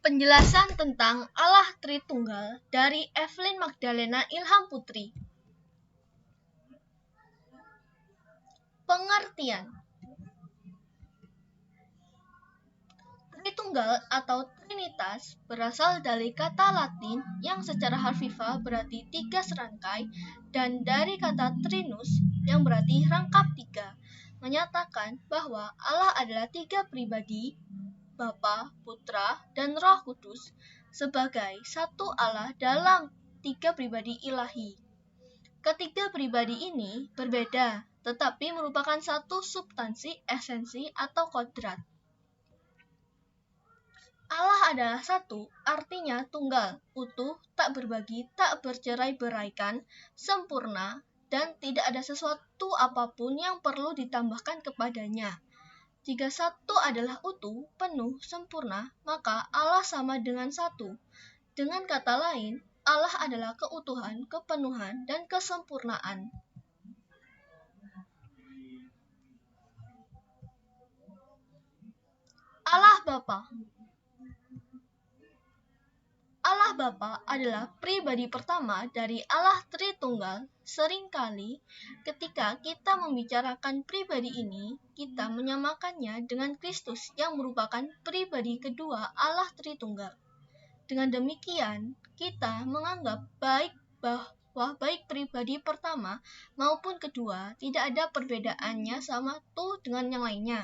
Penjelasan tentang Allah Tritunggal dari Evelyn Magdalena Ilham Putri. Pengertian. Tritunggal atau Trinitas berasal dari kata Latin yang secara harfiah berarti tiga serangkai dan dari kata Trinus yang berarti rangkap tiga, menyatakan bahwa Allah adalah tiga pribadi, Bapa, Putra, dan Roh Kudus, sebagai satu Allah dalam tiga pribadi ilahi. Ketiga pribadi ini berbeda, tetapi merupakan satu substansi, esensi, atau kodrat. Allah adalah satu, artinya tunggal, utuh, tak berbagi, tak bercerai-beraikan, sempurna, dan tidak ada sesuatu apapun yang perlu ditambahkan kepadanya. Jika satu adalah utuh, penuh, sempurna, maka Allah sama dengan satu. Dengan kata lain, Allah adalah keutuhan, kepenuhan, dan kesempurnaan. Allah Bapa. Allah Bapa adalah pribadi pertama dari Allah Tritunggal. Seringkali ketika kita membicarakan pribadi ini, kita menyamakannya dengan Kristus yang merupakan pribadi kedua Allah Tritunggal. Dengan demikian, kita menganggap bahwa baik pribadi pertama maupun kedua tidak ada perbedaannya satu dengan yang lainnya.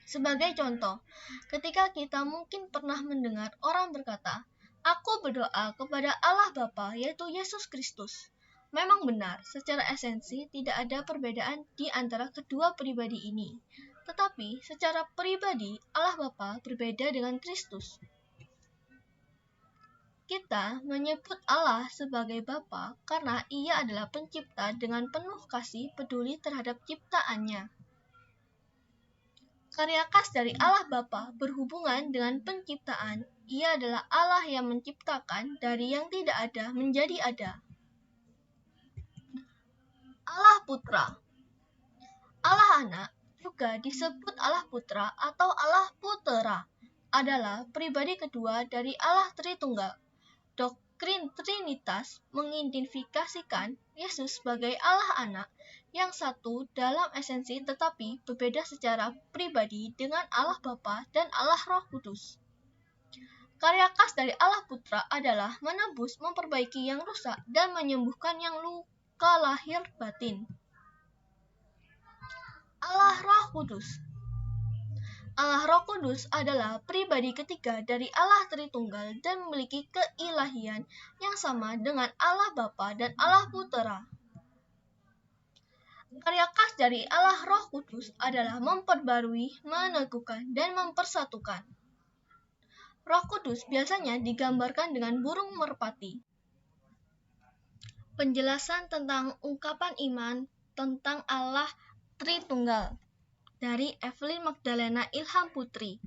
Sebagai contoh, ketika kita mungkin pernah mendengar orang berkata, "Aku berdoa kepada Allah Bapa, yaitu Yesus Kristus." Memang benar, secara esensi tidak ada perbedaan di antara kedua pribadi ini. Tetapi secara pribadi, Allah Bapa berbeda dengan Kristus. Kita menyebut Allah sebagai Bapa karena Ia adalah pencipta dengan penuh kasih peduli terhadap ciptaannya. Karya khas dari Allah Bapa berhubungan dengan penciptaan. Ia adalah Allah yang menciptakan dari yang tidak ada menjadi ada. Allah Putra. Allah Anak, juga disebut Allah Putra atau Allah Putera, adalah pribadi kedua dari Allah Tritunggal. Doktrin Trinitas mengidentifikasikan Yesus sebagai Allah Anak yang satu dalam esensi tetapi berbeda secara pribadi dengan Allah Bapa dan Allah Roh Kudus. Karya khas dari Allah Putra adalah menebus, memperbaiki yang rusak, dan menyembuhkan yang luka lahir batin. Allah Roh Kudus. Allah Roh Kudus adalah pribadi ketiga dari Allah Tritunggal dan memiliki keilahian yang sama dengan Allah Bapa dan Allah Putera. Karya khas dari Allah Roh Kudus adalah memperbarui, meneguhkan, dan mempersatukan. Roh Kudus biasanya digambarkan dengan burung merpati. Penjelasan tentang ungkapan iman tentang Allah Tritunggal dari Evelyn Magdalena Ilham Putri.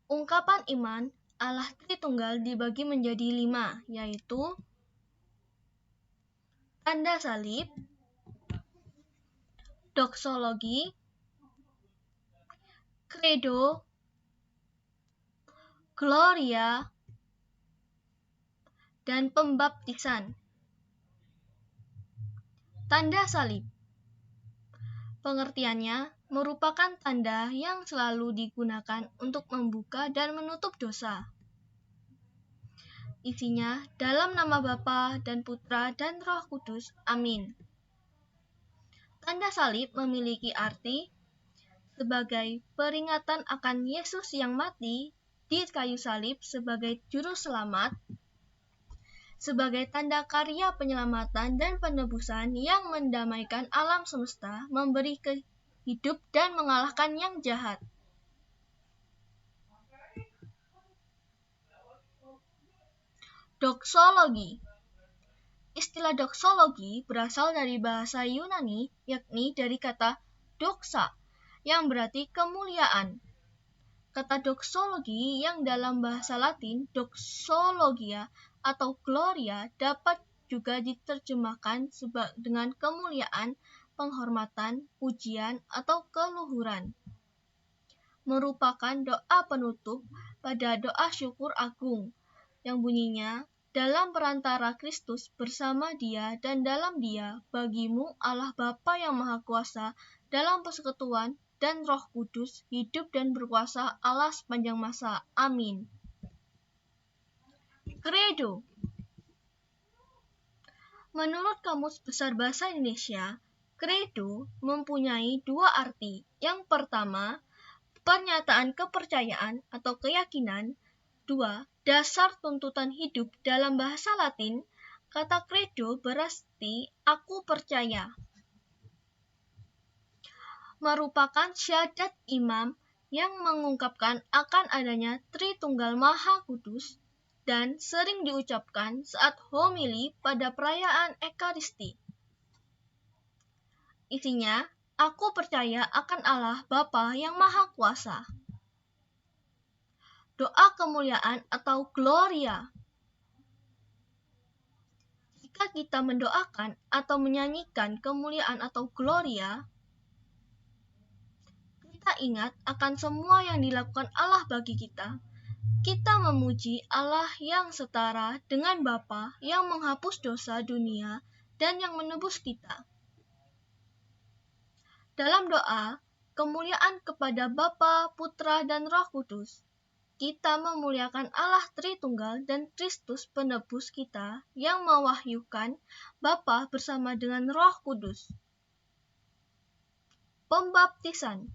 Ungkapan iman Allah Tritunggal dibagi menjadi 5, yaitu tanda salib, doksologi, credo, gloria, dan pembaptisan. Tanda salib. Pengertiannya merupakan tanda yang selalu digunakan untuk membuka dan menutup dosa. Isinya dalam nama Bapa dan Putra dan Roh Kudus. Amin. Tanda salib memiliki arti sebagai peringatan akan Yesus yang mati di kayu salib sebagai juru selamat, sebagai tanda karya penyelamatan dan penebusan yang mendamaikan alam semesta, memberi hidup dan mengalahkan yang jahat. Doksologi. Istilah doksologi berasal dari bahasa Yunani, yakni dari kata doxa, yang berarti kemuliaan. Kata doksologi yang dalam bahasa Latin doxologia atau gloria dapat juga diterjemahkan dengan kemuliaan, penghormatan, pujian, atau keluhuran. merupakan doa penutup pada doa syukur agung, yang bunyinya, dalam perantara Kristus bersama Dia dan dalam Dia, bagimu Allah Bapa yang Maha Kuasa, dalam persekutuan dan Roh Kudus, hidup dan berkuasa Allah sepanjang masa. Amin. Credo. Menurut Kamus Besar Bahasa Indonesia, credo mempunyai dua arti. Yang pertama, pernyataan kepercayaan atau keyakinan. Dua, dasar tuntutan hidup. Dalam bahasa Latin, kata credo berarti aku percaya. Merupakan syahadat imam yang mengungkapkan akan adanya Tritunggal Maha Kudus dan sering diucapkan saat homili pada perayaan Ekaristi. Isinya, aku percaya akan Allah Bapa yang Maha Kuasa. Doa kemuliaan atau Gloria. Jika kita mendoakan atau menyanyikan kemuliaan atau Gloria, kita ingat akan semua yang dilakukan Allah bagi kita. Kita memuji Allah yang setara dengan Bapa yang menghapus dosa dunia dan yang menebus kita. Dalam doa, kemuliaan kepada Bapa, Putra, dan Roh Kudus, kita memuliakan Allah Tritunggal dan Kristus penebus kita yang mewahyukan Bapa bersama dengan Roh Kudus. Pembaptisan.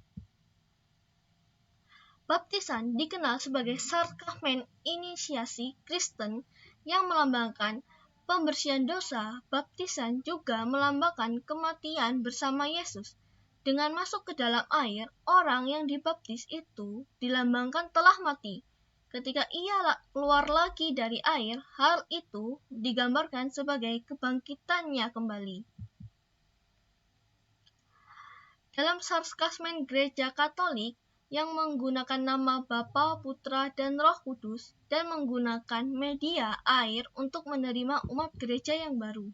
Baptisan dikenal sebagai sakramen inisiasi Kristen yang melambangkan pembersihan dosa. Baptisan juga melambangkan kematian bersama Yesus. Dengan masuk ke dalam air, orang yang dibaptis itu dilambangkan telah mati. Ketika ia keluar lagi dari air, hal itu digambarkan sebagai kebangkitannya kembali. Dalam sakramen Gereja Katolik yang menggunakan nama Bapa, Putra, dan Roh Kudus dan menggunakan media air untuk menerima umat gereja yang baru.